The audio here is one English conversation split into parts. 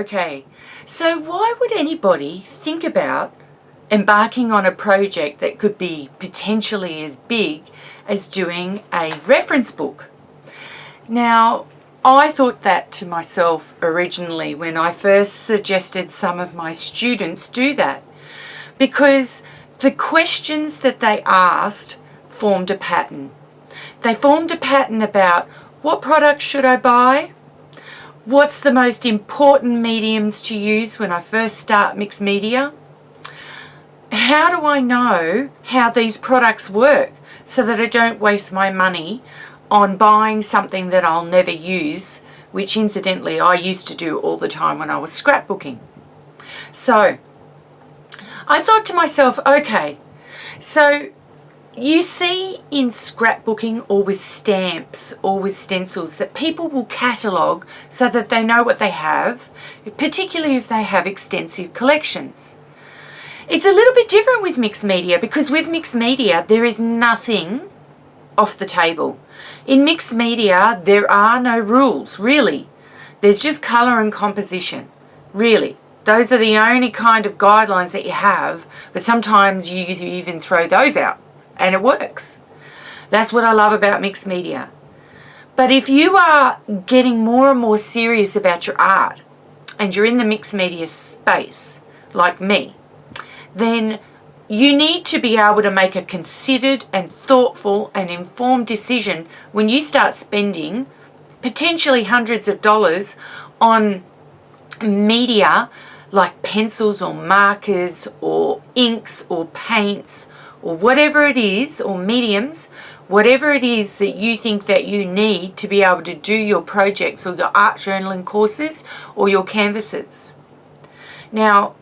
Okay, so why would anybody think about embarking on a project that could be potentially as big as doing a reference book? Now, I thought that to myself originally when I first suggested some of my students do that, because the questions that they asked formed a pattern. They formed a pattern about what products should I buy? What's the most important mediums to use when I first start mixed media? How do I know how these products work so that I don't waste my money on buying something that I'll never use, which incidentally I used to do all the time when I was scrapbooking. So I thought to myself, okay, so you see in scrapbooking or with stamps or with stencils that people will catalogue so that they know what they have, particularly if they have extensive collections. It's a little bit different with mixed media, because with mixed media there is nothing off the table. In mixed media there are no rules, really. There's just colour and composition, really. Those are the only kind of guidelines that you have, but sometimes you even throw those out. And it works. That's what I love about mixed media. But if you are getting more and more serious about your art and you're in the mixed media space, like me, then you need to be able to make a considered and thoughtful and informed decision when you start spending potentially hundreds of dollars on media like pencils or markers or inks or paints or whatever it is, or mediums, whatever it is that you think that you need to be able to do your projects or your art journaling courses or your canvases. Now,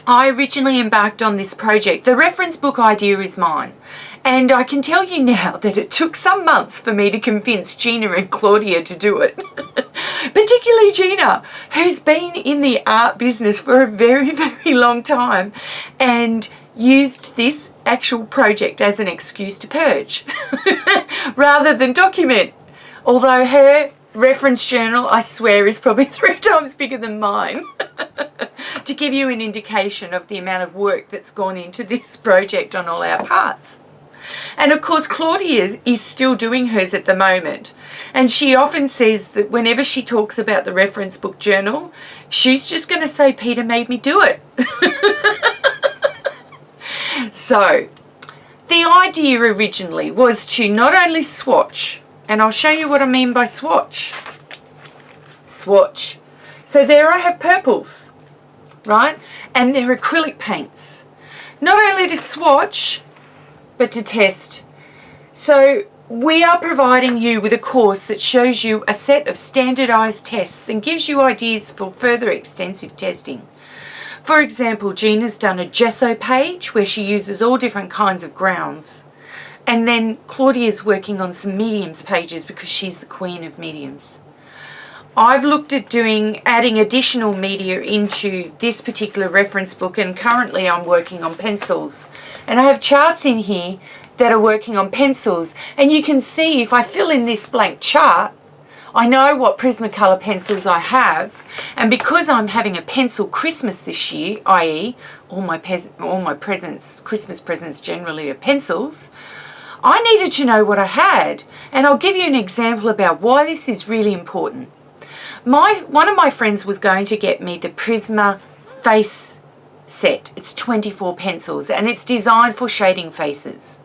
I originally embarked on this project. The reference book idea is mine. And I can tell you now that it took some months for me to convince Gina and Claudia to do it. Particularly Gina, who's been in the art business for a very, very long time and used this actual project as an excuse to purge rather than document. Although her reference journal, I swear, is probably 3 times bigger than mine. To give you an indication of the amount of work that's gone into this project on all our parts. And of course Claudia is still doing hers at the moment, and she often says that whenever she talks about the reference book journal, she's just going to say Peter made me do it. So the idea originally was to not only swatch, and I'll show you what I mean by swatch. Swatch. So there I have purples, right? And they're acrylic paints. Not only to swatch, but to test. So we are providing you with a course that shows you a set of standardized tests and gives you ideas for further extensive testing. For example, Gina's done a gesso page where she uses all different kinds of grounds. And then Claudia's working on some mediums pages because she's the queen of mediums. I've looked at adding additional media into this particular reference book, and currently I'm working on pencils. And I have charts in here that are working on pencils, and you can see if I fill in this blank chart, I know what Prismacolor pencils I have, and because I'm having a pencil Christmas this year, i.e. all my presents, Christmas presents generally are pencils, I needed to know what I had. And I'll give you an example about why this is really important. One of my friends was going to get me the Prisma face set. It's 24 pencils and it's designed for shading faces.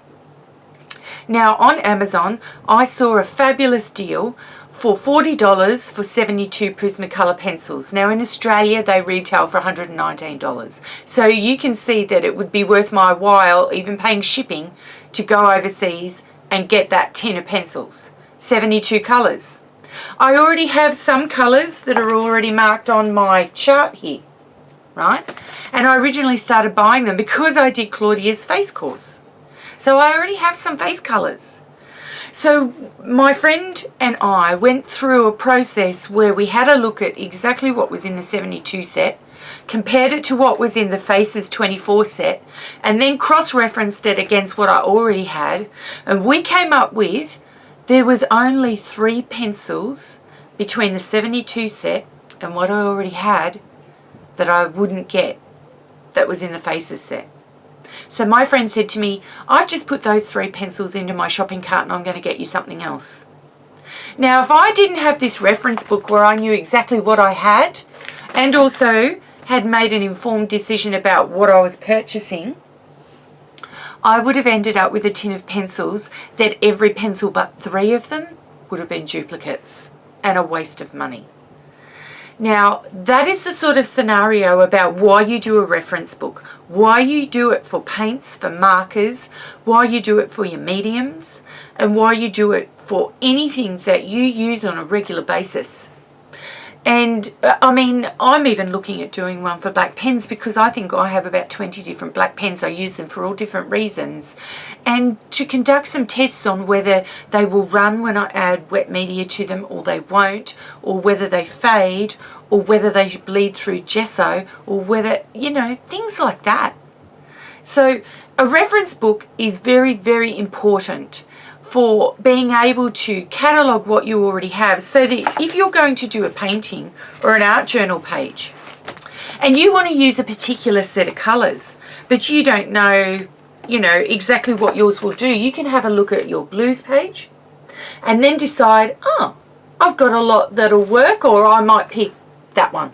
Now on Amazon I saw a fabulous deal for $40 for 72 Prismacolor pencils. Now in Australia they retail for $119. So you can see that it would be worth my while, even paying shipping, to go overseas and get that tin of pencils. 72 colours. I already have some colours that are already marked on my chart here, right? And I originally started buying them because I did Claudia's face course. So I already have some face colours. So my friend and I went through a process where we had a look at exactly what was in the 72 set, compared it to what was in the Faces 24 set, and then cross-referenced it against what I already had, and we came up with there was only 3 pencils between the 72 set and what I already had that I wouldn't get that was in the Faces set. So my friend said to me, I've just put those 3 pencils into my shopping cart and I'm going to get you something else. Now, if I didn't have this reference book where I knew exactly what I had and also had made an informed decision about what I was purchasing, I would have ended up with a tin of pencils that every pencil but 3 of them would have been duplicates and a waste of money. Now, that is the sort of scenario about why you do a reference book, why you do it for paints, for markers, why you do it for your mediums, and why you do it for anything that you use on a regular basis. And I mean, I'm even looking at doing one for black pens because I think I have about 20 different black pens. I use them for all different reasons. And to conduct some tests on whether they will run when I add wet media to them or they won't, or whether they fade, or whether they bleed through gesso, or whether, you know, things like that. So a reference book is very, very important for being able to catalogue what you already have, so that if you're going to do a painting or an art journal page and you want to use a particular set of colours but you don't know, you know, exactly what yours will do, you can have a look at your blues page and then decide, oh, I've got a lot that'll work, or I might pick that one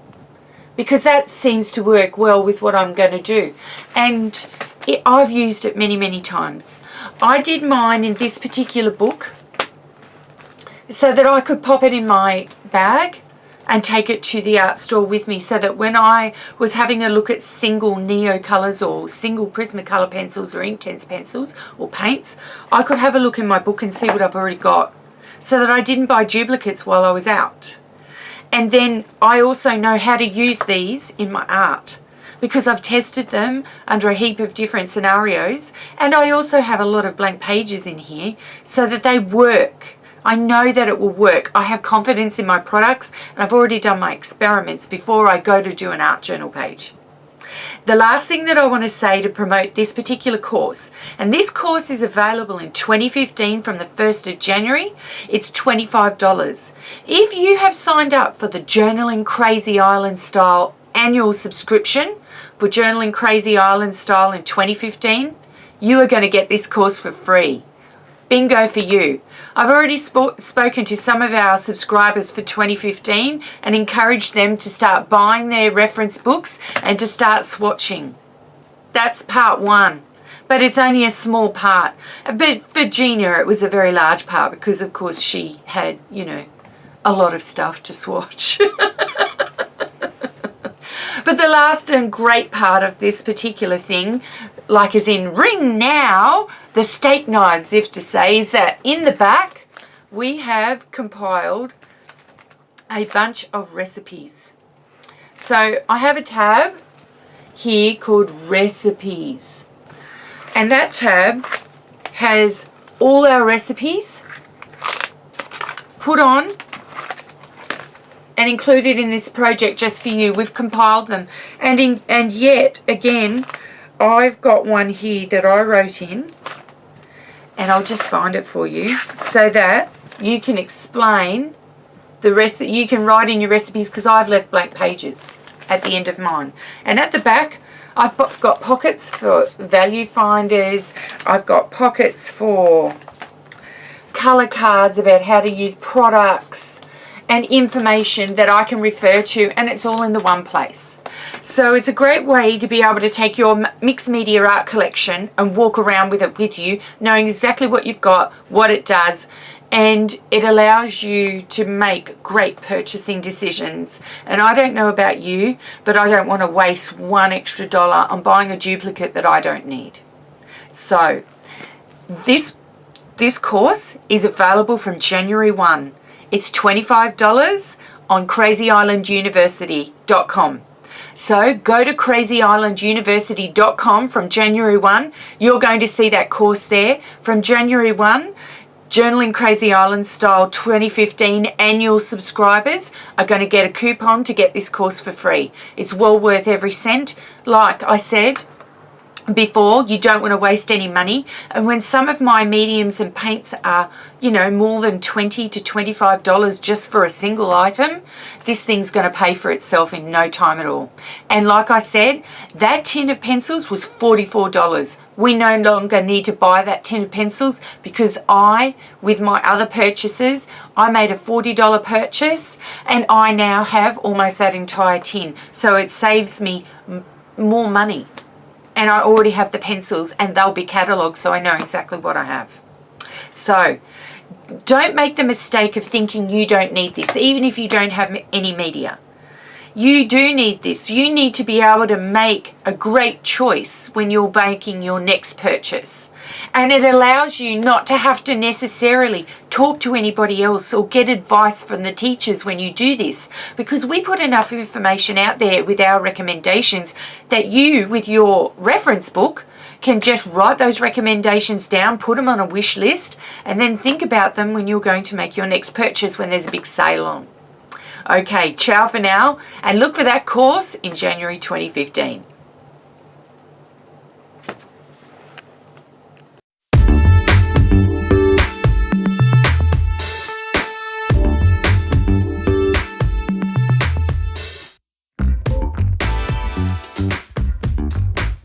because that seems to work well with what I'm going to do. And I've used it many, many times. I did mine in this particular book so that I could pop it in my bag and take it to the art store with me, so that when I was having a look at single Neo colours or single Prismacolor pencils or Inktense pencils or paints, I could have a look in my book and see what I've already got, so that I didn't buy duplicates while I was out. And then I also know how to use these in my art, because I've tested them under a heap of different scenarios, and I also have a lot of blank pages in here so that they work. I know that it will work. I have confidence in my products, and I've already done my experiments before I go to do an art journal page. The last thing that I want to say to promote this particular course, and this course is available in 2015 from the 1st of January, it's $25. If you have signed up for the Journaling Crazy Island Style annual subscription for Journaling Crazy Island Style in 2015, you are going to get this course for free. Bingo for you. I've already spoken to some of our subscribers for 2015 and encouraged them to start buying their reference books and to start swatching. That's part 1, but it's only a small part. But for Gina it was a very large part because of course she had, you know, a lot of stuff to swatch. But the last and great part of this particular thing, like as in ring now, the steak knives, if to say, is that in the back we have compiled a bunch of recipes. So I have a tab here called recipes, and that tab has all our recipes put on and included in this project just for you. We've compiled them, and yet again I've got one here that I wrote in, and I'll just find it for you so that you can explain the rest. You can write in your recipes, because I've left blank pages at the end of mine. And at the back I've got pockets for value finders, I've got pockets for colour cards about how to use products and information that I can refer to, and it's all in the one place. So it's a great way to be able to take your mixed media art collection and walk around with it with you, knowing exactly what you've got, what it does, and it allows you to make great purchasing decisions. And I don't know about you, but I don't want to waste $1 extra on buying a duplicate that I don't need. So this course is available from January 1. It's $25 on crazyislanduniversity.com. So go to crazyislanduniversity.com from January 1. You're going to see that course there. From January 1, Journaling Crazy Island Style 2015 annual subscribers are going to get a coupon to get this course for free. It's well worth every cent. Like I said, before. You don't want to waste any money. And when some of my mediums and paints are, you know, more than $20 to $25 just for a single item, this thing's going to pay for itself in no time at all. And like I said, that tin of pencils was $44. We no longer need to buy that tin of pencils because with my other purchases, I made a $40 purchase and I now have almost that entire tin. So it saves me more money. And I already have the pencils and they'll be catalogued, so I know exactly what I have. So don't make the mistake of thinking you don't need this, even if you don't have any media. You do need this. You need to be able to make a great choice when you're making your next purchase. And it allows you not to have to necessarily talk to anybody else or get advice from the teachers when you do this, because we put enough information out there with our recommendations that you, with your reference book, can just write those recommendations down, put them on a wish list, and then think about them when you're going to make your next purchase when there's a big sale on. Okay, ciao for now, and look for that course in January 2015.